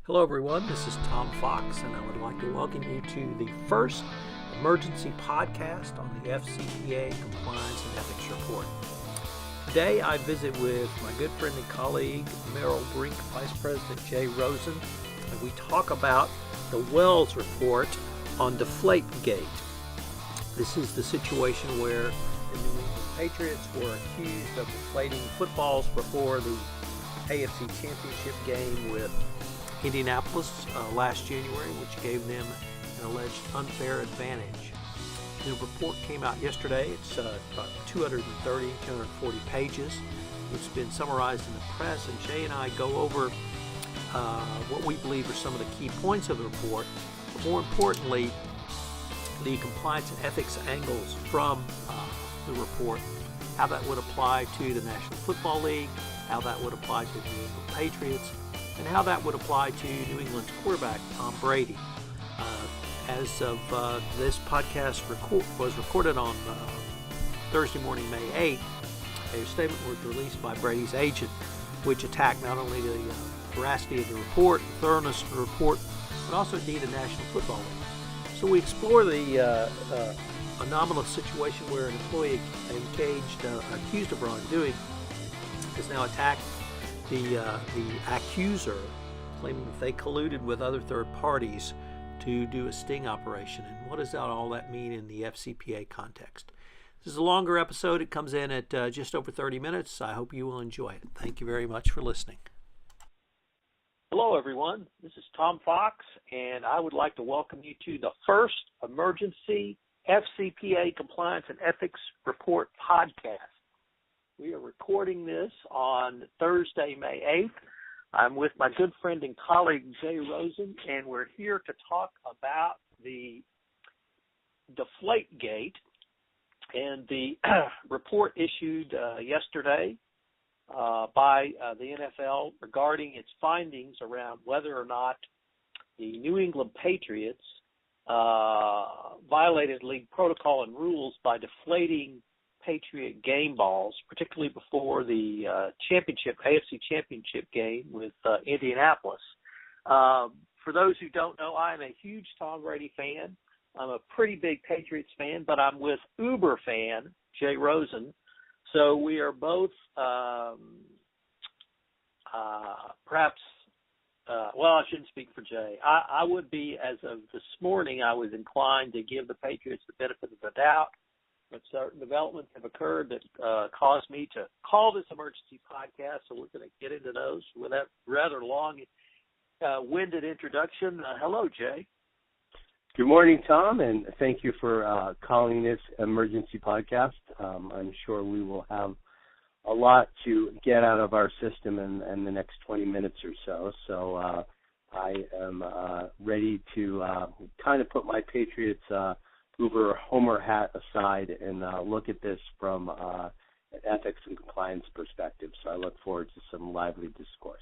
Hello everyone, this is Tom Fox, and I would like to welcome you to the first emergency podcast on the FCPA Compliance and Ethics Report. Today I visit with my good friend and colleague, Merrill Brink, Vice President Jay Rosen, and we talk about the Wells report on Deflategate. This is the situation where the New England Patriots were accused of deflating footballs before the AFC Championship game with Indianapolis last January, which gave them an alleged unfair advantage. The report came out yesterday. It's about 240 pages. It's been summarized in the press, and Jay and I go over what we believe are some of the key points of the report, but more importantly, the compliance and ethics angles from the report, how that would apply to the National Football League, how that would apply to the New England Patriots, and how that would apply to New England's quarterback, Tom Brady. As of this podcast was recorded on Thursday morning, May 8th, a statement was released by Brady's agent, which attacked not only the veracity of the report, the thoroughness of the report, but also indeed the National Football League. So we explore the anomalous situation where an employee accused of wrongdoing has now attacked the accuser, claiming that they colluded with other third parties to do a sting operation. And what does all that mean in the FCPA context? This is a longer episode. It comes in at just over 30 minutes. I hope you will enjoy it. Thank you very much for listening. Hello, everyone. This is Tom Fox, and I would like to welcome you to the first emergency FCPA Compliance and Ethics Report podcast. We are recording this on Thursday, May 8th. I'm with my good friend and colleague, Jay Rosen, and we're here to talk about the Deflategate and the report issued yesterday by the NFL regarding its findings around whether or not the New England Patriots violated league protocol and rules by deflating Patriot game balls, particularly before the AFC Championship game with Indianapolis. For those who don't know, I am a huge Tom Brady fan. I'm a pretty big Patriots fan, but I'm with Uber fan Jay Rosen. So we are both perhaps, I shouldn't speak for Jay. I would be, as of this morning, I was inclined to give the Patriots the benefit of the doubt. But certain developments have occurred that caused me to call this emergency podcast, so we're going to get into those with that rather long-winded introduction. Hello, Jay. Good morning, Tom, and thank you for calling this emergency podcast. I'm sure we will have a lot to get out of our system in the next 20 minutes or so. So I am ready to kind of put my Patriots Uber Homer hat aside and look at this from an ethics and compliance perspective. So I look forward to some lively discourse.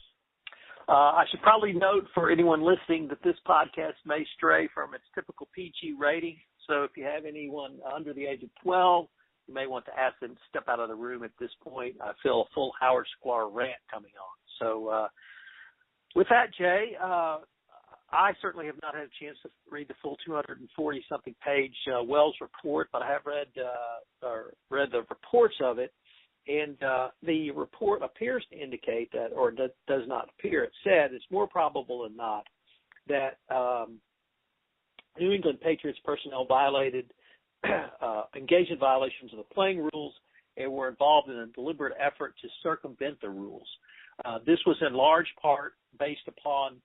I should probably note for anyone listening that this podcast may stray from its typical PG rating. So if you have anyone under the age of 12, you may want to ask them to step out of the room at this point. I feel a full Howard Sklar rant coming on. So with that, Jay, I certainly have not had a chance to read the full 240-something page Wells report, but I have read the reports of it, and the report appears to indicate that, or does not appear. It said it's more probable than not that New England Patriots personnel engaged in violations of the playing rules and were involved in a deliberate effort to circumvent the rules. This was in large part based upon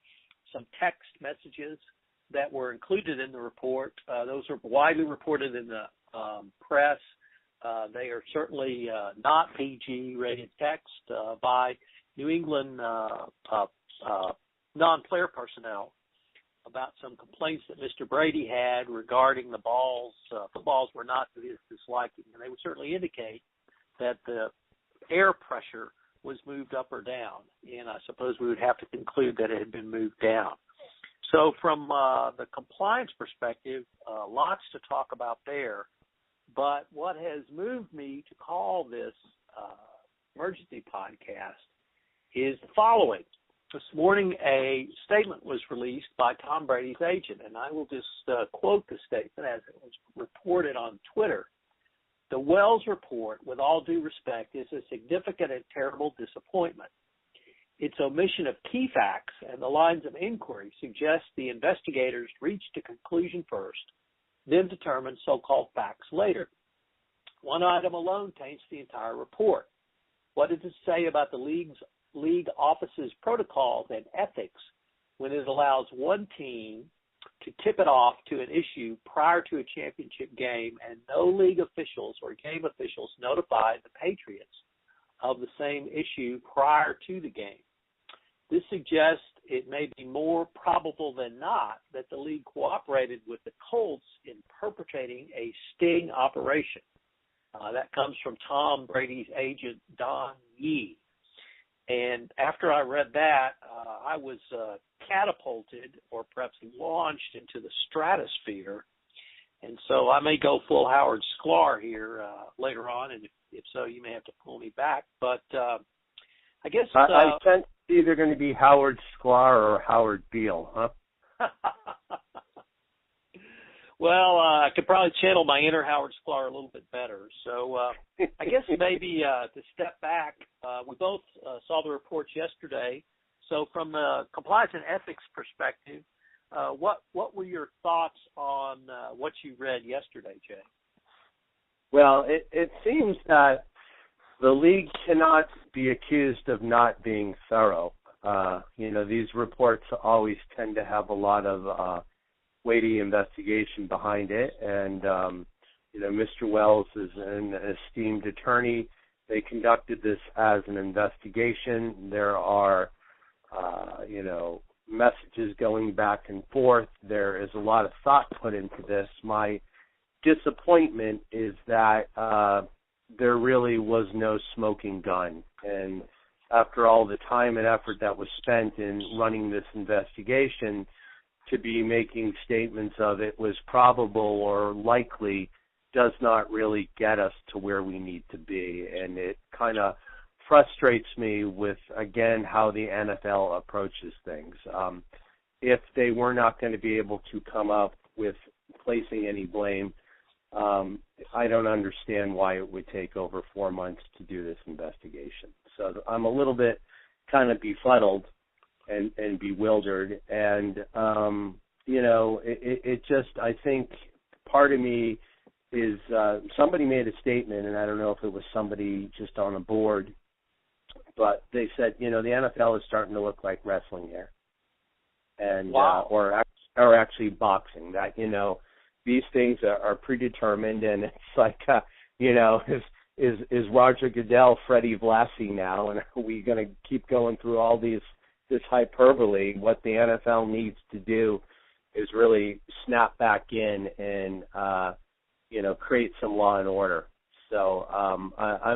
some text messages that were included in the report. Those are widely reported in the press. They are certainly not PG-rated text by New England non-player personnel about some complaints that Mr. Brady had regarding the balls. Footballs were not to his disliking, and they would certainly indicate that the air pressure was moved up or down, and I suppose we would have to conclude that it had been moved down. So from the compliance perspective, lots to talk about there, but what has moved me to call this emergency podcast is the following. this morning a statement was released by Tom Brady's agent, and I will just quote the statement as it was reported on Twitter. The Wells report, with all due respect, is a significant and terrible disappointment. Its omission of key facts and the lines of inquiry suggest the investigators reached a conclusion first, then determined so-called facts later. One item alone taints the entire report. What does it say about the league office's protocols and ethics when it allows one team to tip it off to an issue prior to a championship game and no league officials or game officials notified the Patriots of the same issue prior to the game? This suggests it may be more probable than not that the league cooperated with the Colts in perpetrating a sting operation. That comes from Tom Brady's agent, Don Yee. And after I read that, I was catapulted or perhaps launched into the stratosphere. And so I may go full Howard Sklar here later on, and if so, you may have to pull me back. But I guess I sense it's either going to be Howard Sklar or Howard Beale, huh? Well, I could probably channel my inner Howard Sklar a little bit better. So I guess maybe to step back, we both saw the reports yesterday. So from a compliance and ethics perspective, what were your thoughts on what you read yesterday, Jay? Well, it seems that the league cannot be accused of not being thorough. These reports always tend to have a lot of weighty investigation behind it, and Mr. Wells is an esteemed attorney. They conducted this as an investigation. There are messages going back and forth. There is a lot of thought put into this. My disappointment is that there really was no smoking gun, and after all the time and effort that was spent in running this investigation, to be making statements of it was probable or likely does not really get us to where we need to be. And it kind of frustrates me with, again, how the NFL approaches things. If they were not going to be able to come up with placing any blame, I don't understand why it would take over 4 months to do this investigation. So I'm a little bit kind of befuddled and bewildered, and it just, I think part of me is somebody made a statement, and I don't know if it was somebody just on a board, but they said, the NFL is starting to look like wrestling here, and wow. or actually boxing. That these things are predetermined, and it's like is Roger Goodell Freddie Blassie now, and are we going to keep going through all this hyperbole? What the NFL needs to do is really snap back in and create some law and order. So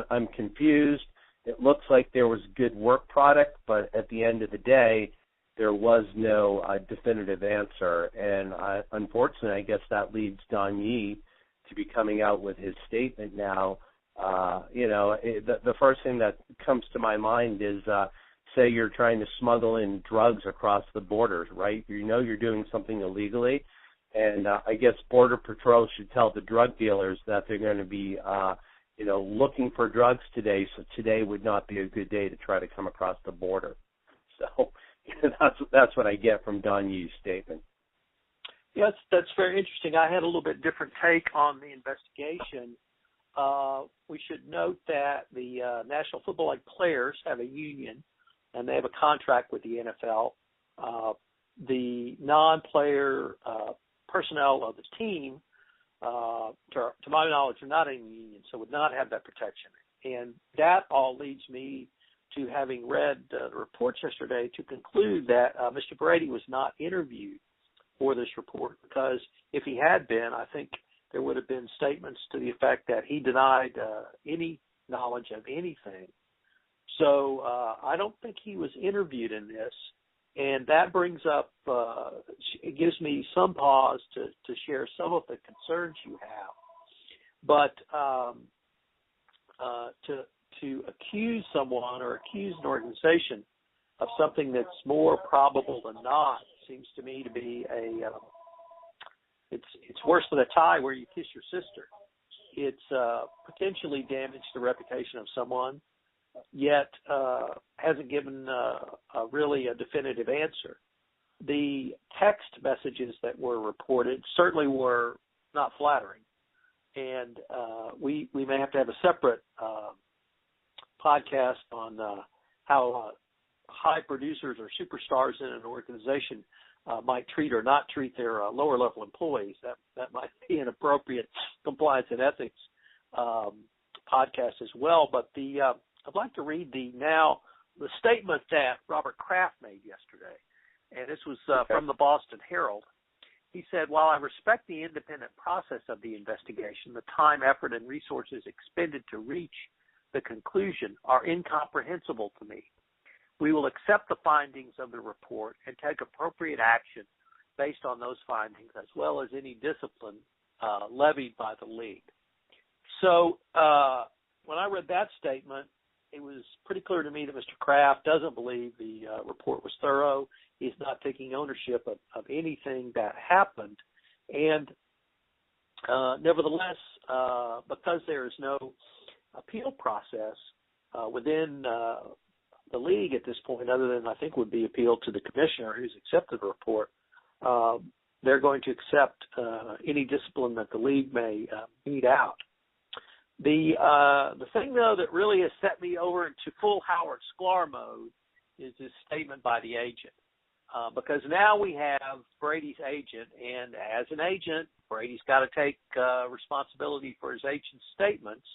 I'm confused. It looks like there was good work product, but at the end of the day, there was no definitive answer. And unfortunately, I guess that leads Don Yee to be coming out with his statement now. The first thing that comes to my mind is say you're trying to smuggle in drugs across the borders, right? You're doing something illegally, and I guess Border Patrol should tell the drug dealers that they're going to be, looking for drugs today, so today would not be a good day to try to come across the border. So that's what I get from Don Yee's statement. Yes, that's very interesting. I had a little bit different take on the investigation. We should note that the National Football League players have a union, and they have a contract with the NFL. The non-player personnel of the team, to my knowledge, are not in the union, so would not have that protection. And that all leads me to, having read the reports yesterday, to conclude that Mr. Brady was not interviewed for this report, because if he had been, I think there would have been statements to the effect that he denied any knowledge of anything. So I don't think he was interviewed in this, and that brings up, it gives me some pause to share some of the concerns you have. But to accuse someone or accuse an organization of something that's more probable than not seems to me to be it's worse than a tie where you kiss your sister. It's potentially damaged the reputation of someone, yet hasn't given really a definitive answer. The text messages that were reported certainly were not flattering, and we may have to have a separate podcast on how high producers or superstars in an organization might treat or not treat their lower level employees. That might be an appropriate compliance and ethics podcast as well. But I'd like to read the statement that Robert Kraft made yesterday, and this was from the Boston Herald. He said, "While I respect the independent process of the investigation, the time, effort, and resources expended to reach the conclusion are incomprehensible to me. We will accept the findings of the report and take appropriate action based on those findings, as well as any discipline levied by the league." So when I read that statement, it was pretty clear to me that Mr. Kraft doesn't believe the report was thorough. He's not taking ownership of anything that happened. And nevertheless, because there is no appeal process within the league at this point, other than I think would be appealed to the commissioner who's accepted the report, they're going to accept any discipline that the league may mete out. The thing, though, that really has set me over into full Howard Sklar mode is this statement by the agent. Because now we have Brady's agent, and as an agent, Brady's got to take responsibility for his agent's statements,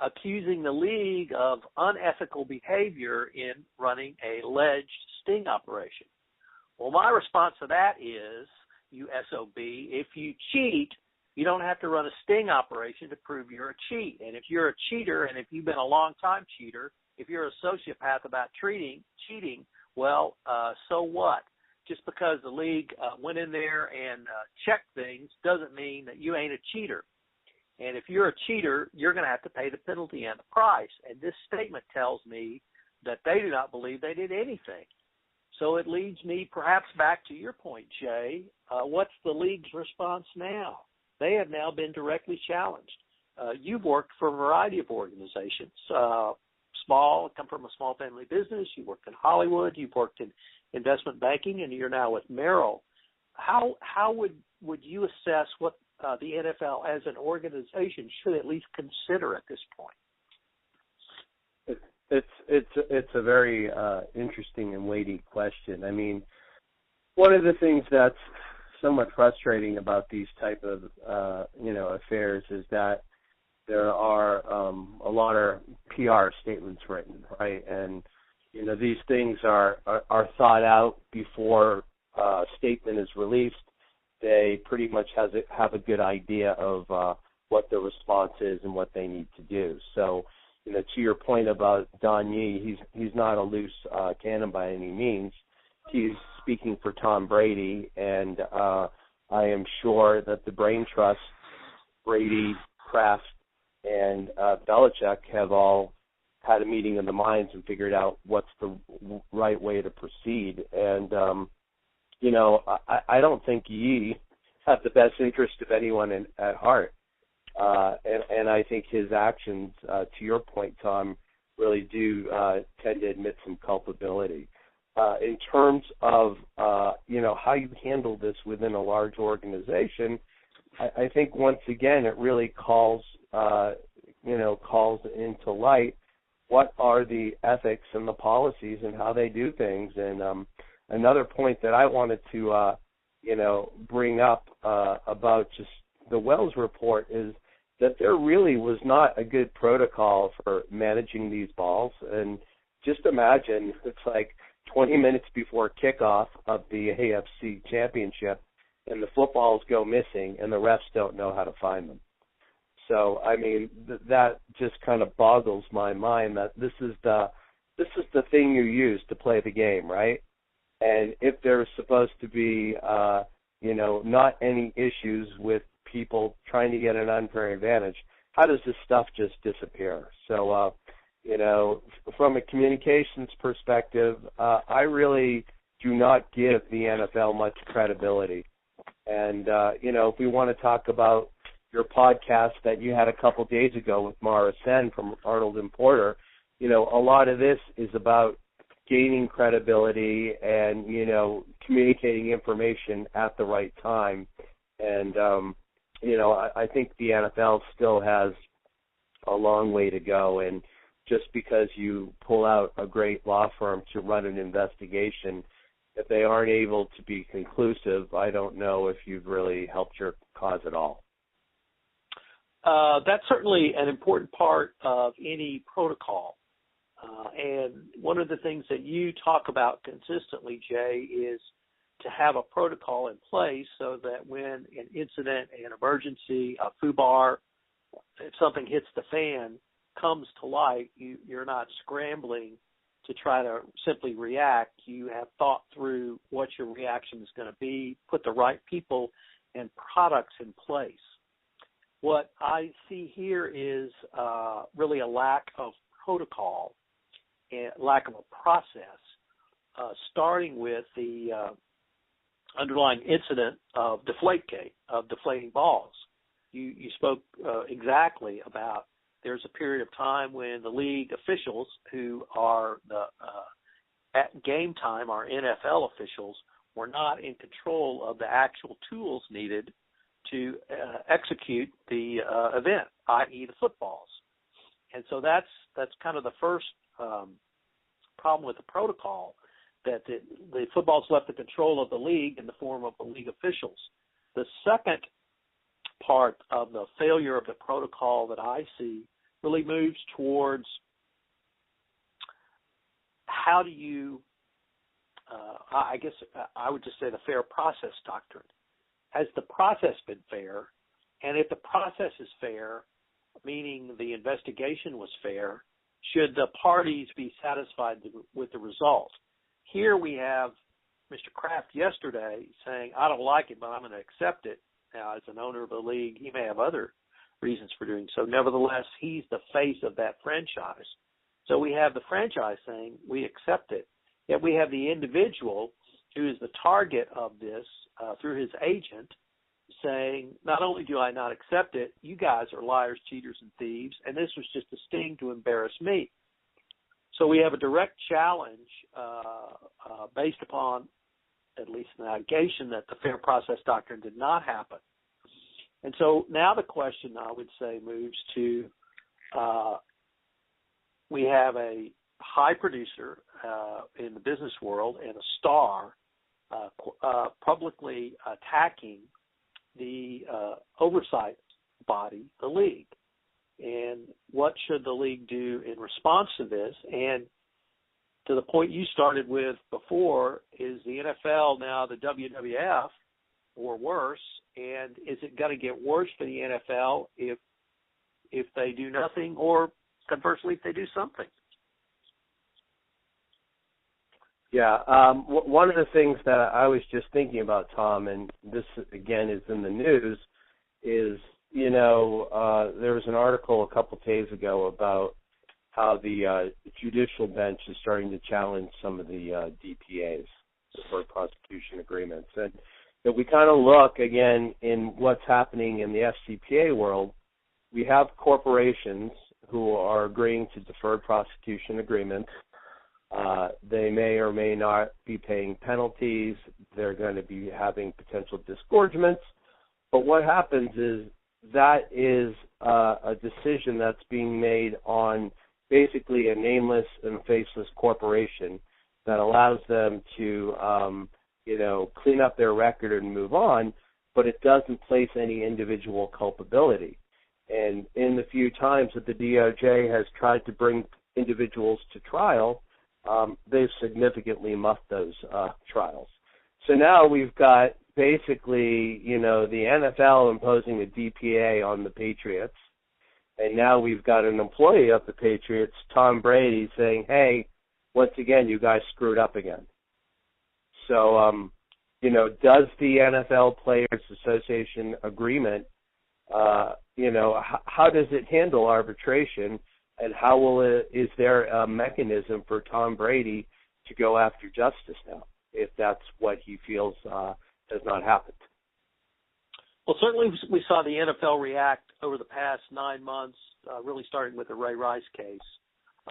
accusing the league of unethical behavior in running a alleged sting operation. Well, my response to that is, you SOB, if you cheat, you don't have to run a sting operation to prove you're a cheat. And if you're a cheater, and if you've been a long-time cheater, if you're a sociopath about cheating, well, so what? Just because the league went in there and checked things doesn't mean that you ain't a cheater. And if you're a cheater, you're going to have to pay the penalty and the price. And this statement tells me that they do not believe they did anything. So it leads me perhaps back to your point, Jay. What's the league's response now? They have now been directly challenged. You've worked for a variety of organizations, come from a small family business. You worked in Hollywood. You've worked in investment banking, and you're now with Merrill. How would you assess what the NFL as an organization should at least consider at this point? It's a very interesting and weighty question. I mean, one of the things that's somewhat frustrating about these type of affairs is that there are a lot of PR statements written, right? And these things are thought out before a statement is released. They pretty much have a good idea of what the response is and what they need to do. So, to your point about Don Yee, he's not a loose cannon by any means. He's speaking for Tom Brady, and I am sure that the brain trust, Brady, Kraft, and Belichick have all had a meeting of the minds and figured out what's the right way to proceed. And, I don't think Yee had the best interest of anyone at heart. And I think his actions, to your point, Tom, really do tend to admit some culpability. In terms of, how you handle this within a large organization, I think once again it really calls into light what are the ethics and the policies and how they do things. And another point that I wanted to, bring up about just the Wells report is that there really was not a good protocol for managing these balls. And just imagine it's like 20 minutes before kickoff of the AFC championship and the footballs go missing and the refs don't know how to find them. So, I mean, that just kind of boggles my mind that this is the thing you use to play the game, right? And if there's supposed to be, not any issues with people trying to get an unfair advantage, how does this stuff just disappear? So, From a communications perspective, I really do not give the NFL much credibility. And, if we want to talk about your podcast that you had a couple days ago with Mara Sen from Arnold and Porter, a lot of this is about gaining credibility and, communicating information at the right time. And, I think the NFL still has a long way to go. And just because you pull out a great law firm to run an investigation, if they aren't able to be conclusive, I don't know if you've really helped your cause at all. That's certainly an important part of any protocol. And one of the things that you talk about consistently, Jay, is to have a protocol in place so that when an incident, an emergency, a FUBAR, if something hits the fan, comes to light, you're not scrambling to try to simply react. You have thought through what your reaction is going to be, put the right people and products in place. What I see here is really a lack of protocol and lack of a process, starting with the underlying incident of Deflategate, of deflating balls. You spoke exactly about there's a period of time when the league officials, who are at game time, our NFL officials, were not in control of the actual tools needed to execute the event, i.e. the footballs. And so that's kind of the first problem with the protocol, that the footballs left the control of the league in the form of the league officials. The second part of the failure of the protocol that I see really moves towards how do you, I guess I would just say the fair process doctrine. Has the process been fair? And if the process is fair, meaning the investigation was fair, should the parties be satisfied with the result? Here we have Mr. Kraft yesterday saying, I don't like it, but I'm going to accept it. Now, as an owner of the league, he may have other reasons for doing so. Nevertheless, he's the face of that franchise. So we have the franchise saying, we accept it. Yet we have the individual who is the target of this through his agent saying, not only do I not accept it, you guys are liars, cheaters, and thieves, and this was just a sting to embarrass me. So we have a direct challenge based upon at least an allegation that the fair process doctrine did not happen. And so now the question, I would say, moves to we have a high producer in the business world and a star publicly attacking the oversight body, the league. And what should the league do in response to this? And to the point you started with before, is the NFL now the WWF or worse? And is it going to get worse for the NFL if they do nothing, or conversely, if they do something? Yeah, one of the things that I was just thinking about, Tom, and this, again, is in the news, is, there was an article a couple days ago about how the judicial bench is starting to challenge some of the DPAs, deferred prosecution agreements. And if we kind of look, again, in what's happening in the FCPA world, we have corporations who are agreeing to deferred prosecution agreements. They may or may not be paying penalties. They're going to be having potential disgorgements. But what happens is that is a decision that's being made on basically a nameless and faceless corporation that allows them to, clean up their record and move on, but it doesn't place any individual culpability. And in the few times that the DOJ has tried to bring individuals to trial, they've significantly muffed those trials. So now we've got basically, the NFL imposing a DPA on the Patriots, and now we've got an employee of the Patriots, Tom Brady, saying, hey, once again, you guys screwed up again. So, does the NFL Players Association agreement, how does it handle arbitration And is there a mechanism for Tom Brady to go after justice now, if that's what he feels has not happened? Well, certainly we saw the NFL react over the past 9 months, really starting with the Ray Rice case,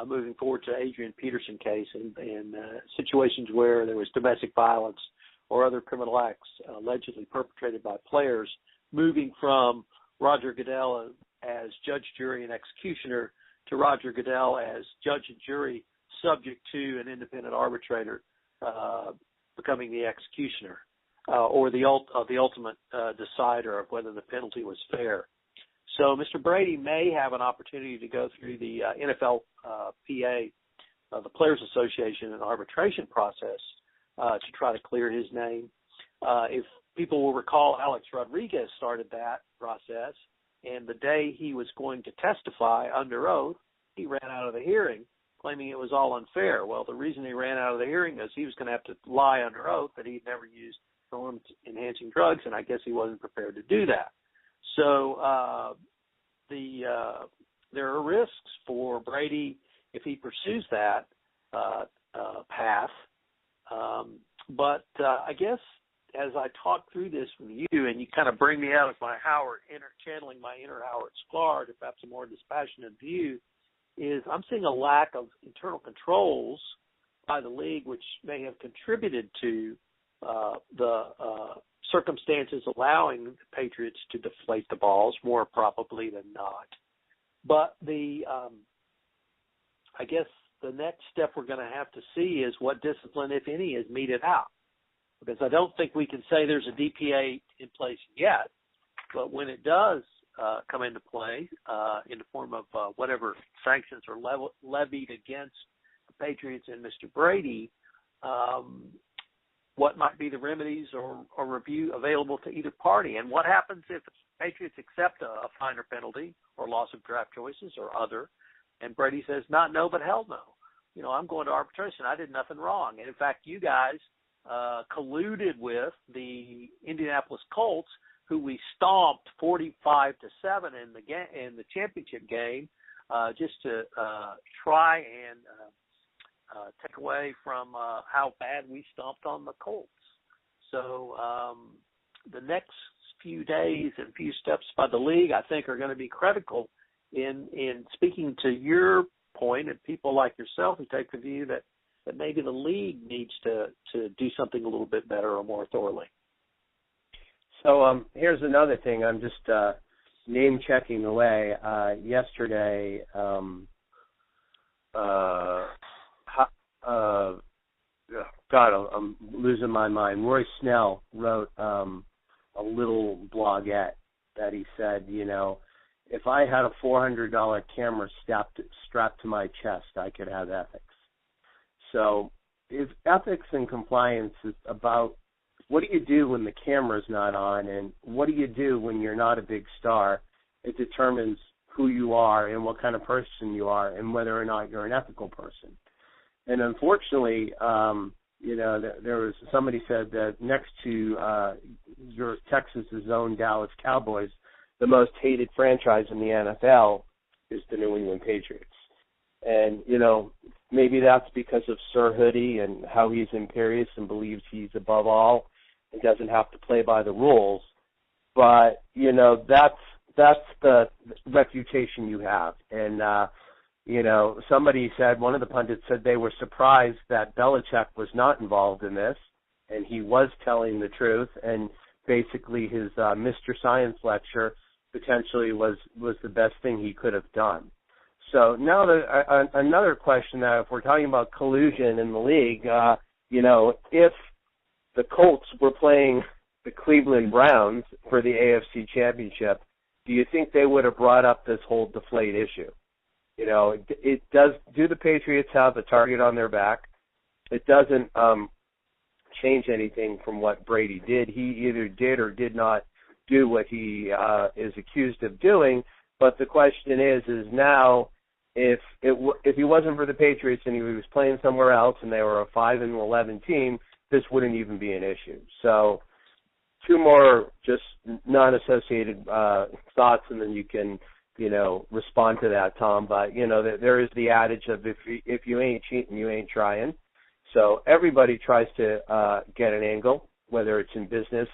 moving forward to Adrian Peterson case, and situations where there was domestic violence or other criminal acts allegedly perpetrated by players, moving from Roger Goodell as judge, jury, and executioner to Roger Goodell as judge and jury, subject to an independent arbitrator becoming the executioner or the ultimate decider of whether the penalty was fair. So Mr. Brady may have an opportunity to go through the NFL PA, the Players Association, and arbitration process to try to clear his name. If people will recall, Alex Rodriguez started that process, and the day he was going to testify under oath, he ran out of the hearing, claiming it was all unfair. Well, the reason he ran out of the hearing is he was going to have to lie under oath that he'd never used performance-enhancing drugs, and I guess he wasn't prepared to do that. So there are risks for Brady if he pursues that path. But I guess as I talk through this with you, and you kind of bring me out of my channeling my inner Howard Sklar to perhaps a more dispassionate view, is I'm seeing a lack of internal controls by the league, which may have contributed to the circumstances allowing the Patriots to deflate the balls, more probably than not. But I guess the next step we're going to have to see is what discipline, if any, is meted out. Because I don't think we can say there's a DPA in place yet, but when it does come into play in the form of whatever sanctions are levied against the Patriots and Mr. Brady, what might be the remedies or review available to either party? And what happens if the Patriots accept a finer penalty or loss of draft choices or other, and Brady says, not no, but hell no. You know, I'm going to arbitration. I did nothing wrong. And, in fact, you guys colluded with the Indianapolis Colts, who we stomped 45-7 in the championship game, just to try and take away from how bad we stomped on the Colts. So the next few days and few steps by the league, I think, are going to be critical in speaking to your point, and people like yourself who take the view that maybe the league needs to do something a little bit better or more thoroughly. So here's another thing. I'm just name-checking away. Yesterday, God, I'm losing my mind. Roy Snell wrote a little blogette that he said, you know, if I had a $400 camera strapped to my chest, I could have ethics. So if ethics and compliance is about what do you do when the camera's not on, and what do you do when you're not a big star, it determines who you are and what kind of person you are and whether or not you're an ethical person. And unfortunately, you know, there was somebody said that next to your Texas's own Dallas Cowboys, the most hated franchise in the NFL is the New England Patriots. And, you know, maybe that's because of Sir Hoodie and how he's imperious and believes he's above all and doesn't have to play by the rules. But, you know, that's the reputation you have. And, you know, somebody said, one of the pundits said they were surprised that Belichick was not involved in this, and he was telling the truth, and basically his Mr. Science lecture potentially was the best thing he could have done. So now another question that if we're talking about collusion in the league, you know, if the Colts were playing the Cleveland Browns for the AFC Championship, do you think they would have brought up this whole deflate issue? You know, it does. Do the Patriots have a target on their back? It doesn't change anything from what Brady did. He either did or did not do what he is accused of doing. But the question is now, if he wasn't for the Patriots and he was playing somewhere else and they were a 5-11 team, this wouldn't even be an issue. So, two more just non-associated thoughts, and then you can respond to that, Tom. But there is the adage of if you ain't cheating, you ain't trying. So everybody tries to get an angle, whether it's in business,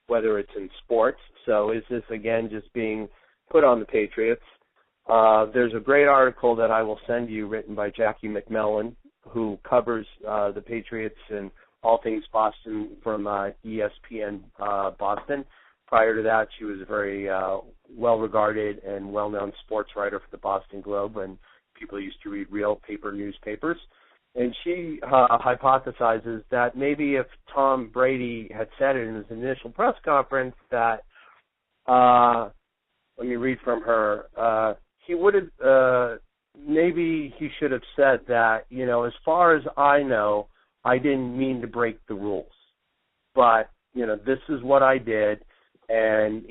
whether it's in sports. So is this again just being put on the Patriots? There's a great article that I will send you written by Jackie McMillan, who covers the Patriots and all things Boston from ESPN Boston. Prior to that, she was a very well-regarded and well-known sports writer for the Boston Globe, and people used to read real paper newspapers. And she hypothesizes that maybe if Tom Brady had said it in his initial press conference that, let me read from her, he would have, maybe he should have said that, as far as I know, I didn't mean to break the rules. But, this is what I did, and,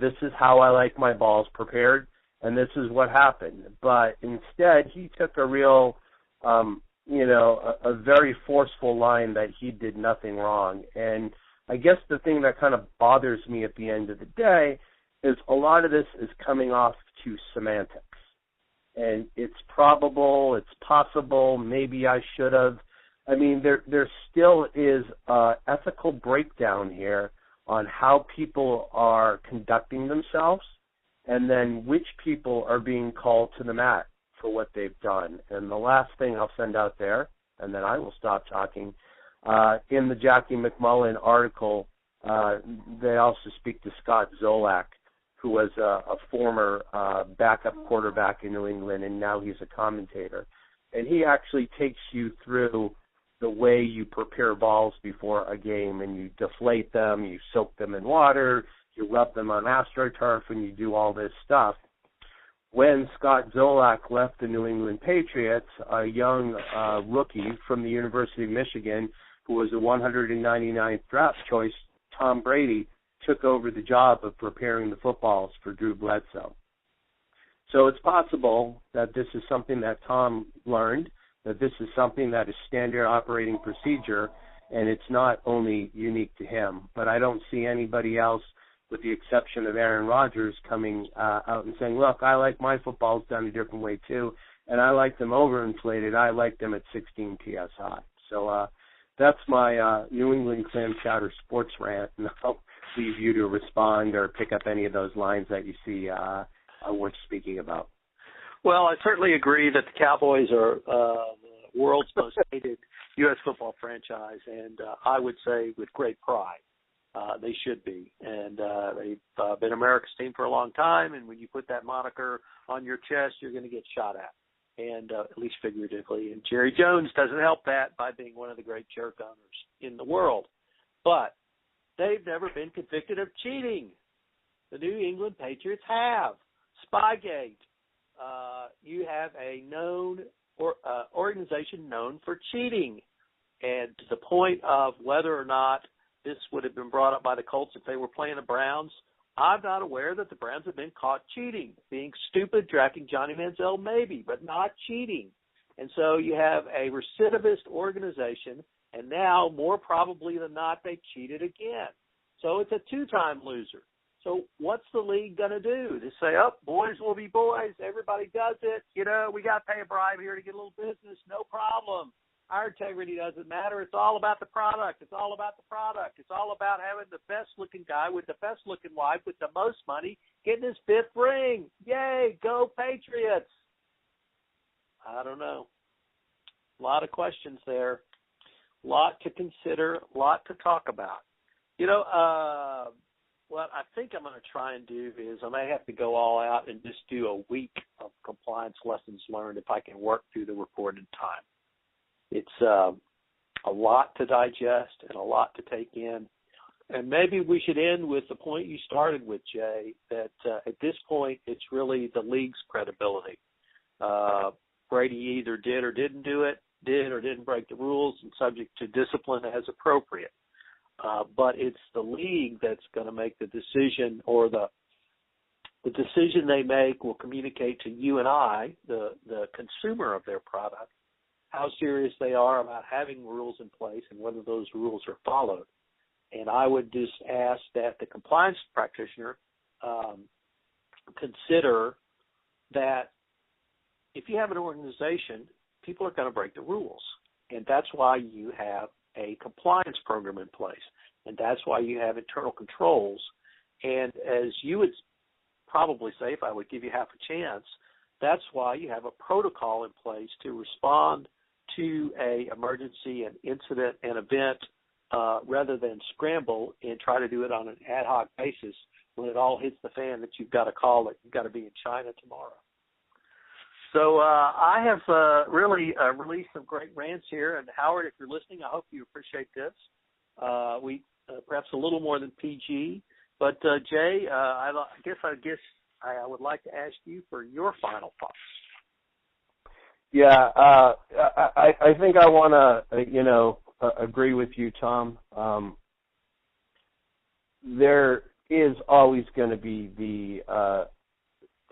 this is how I like my balls prepared, and this is what happened. But instead, he took a real, a very forceful line that he did nothing wrong. And I guess the thing that kind of bothers me at the end of the day is a lot of this is coming off to semantics. And it's probable, it's possible, maybe I should have. I mean, there still is an ethical breakdown here on how people are conducting themselves and then which people are being called to the mat for what they've done. And the last thing I'll send out there, and then I will stop talking, in the Jackie McMullen article, they also speak to Scott Zolak, who was a former backup quarterback in New England, and now he's a commentator. And he actually takes you through the way you prepare balls before a game, and you deflate them, you soak them in water, you rub them on AstroTurf, and you do all this stuff. When Scott Zolak left the New England Patriots, a young rookie from the University of Michigan, who was a 199th draft choice, Tom Brady, took over the job of preparing the footballs for Drew Bledsoe. So it's possible that this is something that Tom learned, that this is something that is standard operating procedure, and it's not only unique to him. But I don't see anybody else, with the exception of Aaron Rodgers, coming out and saying, look, I like my footballs done a different way too, and I like them overinflated. I like them at 16 PSI. So that's my New England Clam Chowder sports rant, and I'll leave you to respond or pick up any of those lines that you see worth speaking about. Well, I certainly agree that the Cowboys are the world's most hated U.S. football franchise, and I would say with great pride. They should be. And they've been America's team for a long time, and when you put that moniker on your chest, you're going to get shot at, and at least figuratively. And Jerry Jones doesn't help that by being one of the great jerk owners in the world. But they've never been convicted of cheating. The New England Patriots have. Spygate. You have a known organization known for cheating. And to the point of whether or not this would have been brought up by the Colts if they were playing the Browns, I'm not aware that the Browns have been caught cheating. Being stupid, drafting Johnny Manziel, maybe, but not cheating. And so you have a recidivist organization, and now, more probably than not, they cheated again. So it's a two-time loser. So what's the league going to do? To say, oh, boys will be boys. Everybody does it. We got to pay a bribe here to get a little business. No problem. Our integrity doesn't matter. It's all about the product. It's all about the product. It's all about having the best-looking guy with the best-looking wife with the most money getting his fifth ring. Yay, go Patriots. I don't know. A lot of questions there. A lot to consider, a lot to talk about. What I think I'm going to try and do is I may have to go all out and just do a week of compliance lessons learned if I can work through the recorded time. It's a lot to digest and a lot to take in. And maybe we should end with the point you started with, Jay, that at this point it's really the league's credibility. Brady either did or didn't do it, did or didn't break the rules, and subject to discipline as appropriate. But it's the league that's going to make the decision, or the decision they make will communicate to you and I, the consumer of their product, how serious they are about having rules in place and whether those rules are followed. And I would just ask that the compliance practitioner consider that if you have an organization, people are going to break the rules. And that's why you have a compliance program in place. And that's why you have internal controls. And as you would probably say, if I would give you half a chance, that's why you have a protocol in place to respond to a emergency, an incident, an event, rather than scramble and try to do it on an ad hoc basis when it all hits the fan that you've got to call it. You've got to be in China tomorrow. So I have really released some great rants here. And, Howard, if you're listening, I hope you appreciate this. We perhaps a little more than PG. But, Jay, I guess I would like to ask you for your final thoughts. Yeah, I think I want to, agree with you, Tom. There is always going to be the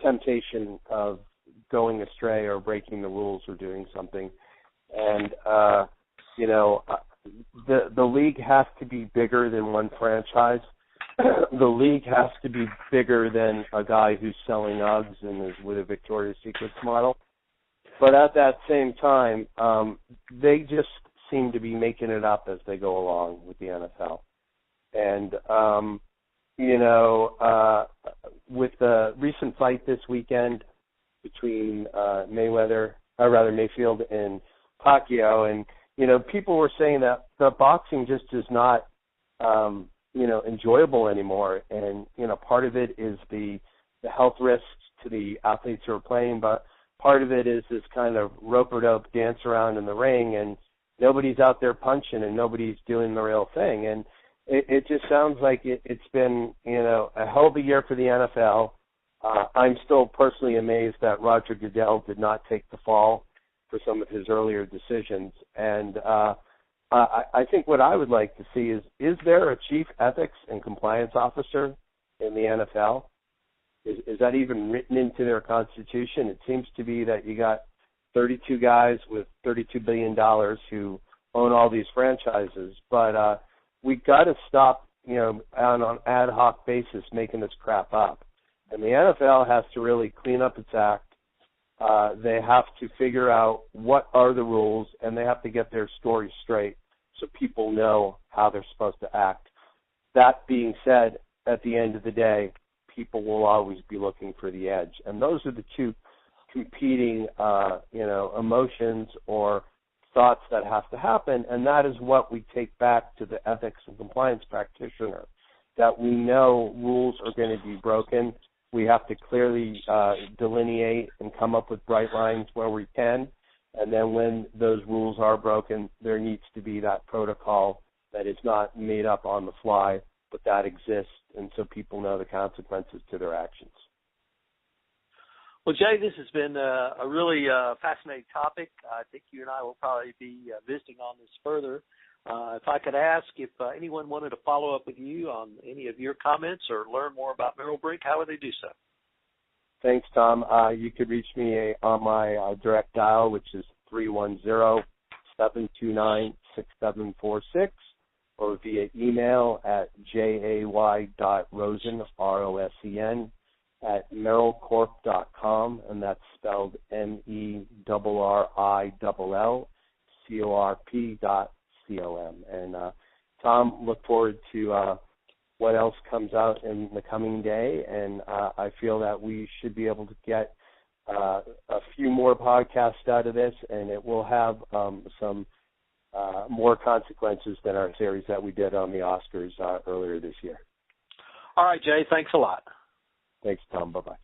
temptation of going astray or breaking the rules or doing something. And, the league has to be bigger than one franchise. The league has to be bigger than a guy who's selling Uggs and is with a Victoria's Secret model. But at that same time, they just seem to be making it up as they go along with the NFL. And, with the recent fight this weekend between Mayfield and Pacquiao, and, people were saying that the boxing just is not, enjoyable anymore. And, part of it is the health risks to the athletes who are playing, but part of it is this kind of rope-a-dope dance around in the ring, and nobody's out there punching and nobody's doing the real thing. And it just sounds like it's been, a hell of a year for the NFL. I'm still personally amazed that Roger Goodell did not take the fall for some of his earlier decisions. And I think what I would like to see is there a chief ethics and compliance officer in the NFL? Is that even written into their constitution? It seems to be that you got 32 guys with $32 billion who own all these franchises. But we got to stop, on an ad hoc basis making this crap up. And the NFL has to really clean up its act. They have to figure out what are the rules, and they have to get their story straight so people know how they're supposed to act. That being said, at the end of the day, people will always be looking for the edge. And those are the two competing, emotions or thoughts that have to happen. And that is what we take back to the ethics and compliance practitioner, that we know rules are going to be broken. We have to clearly delineate and come up with bright lines where we can. And then when those rules are broken, there needs to be that protocol that is not made up on the fly, but that exists, and so people know the consequences to their actions. Well, Jay, this has been a really fascinating topic. I think you and I will probably be visiting on this further. If I could ask if anyone wanted to follow up with you on any of your comments or learn more about Merrill Brink, how would they do so? Thanks, Tom. You could reach me on my direct dial, which is 310-729-6746, or via email at jay.rosen, ROSEN, at merrillcorp.com, and that's spelled MERRILLCORP.com. And Tom, look forward to what else comes out in the coming day, and I feel that we should be able to get a few more podcasts out of this, and it will have some more consequences than our series that we did on the Oscars earlier this year. All right, Jay, thanks a lot. Thanks, Tom. Bye-bye.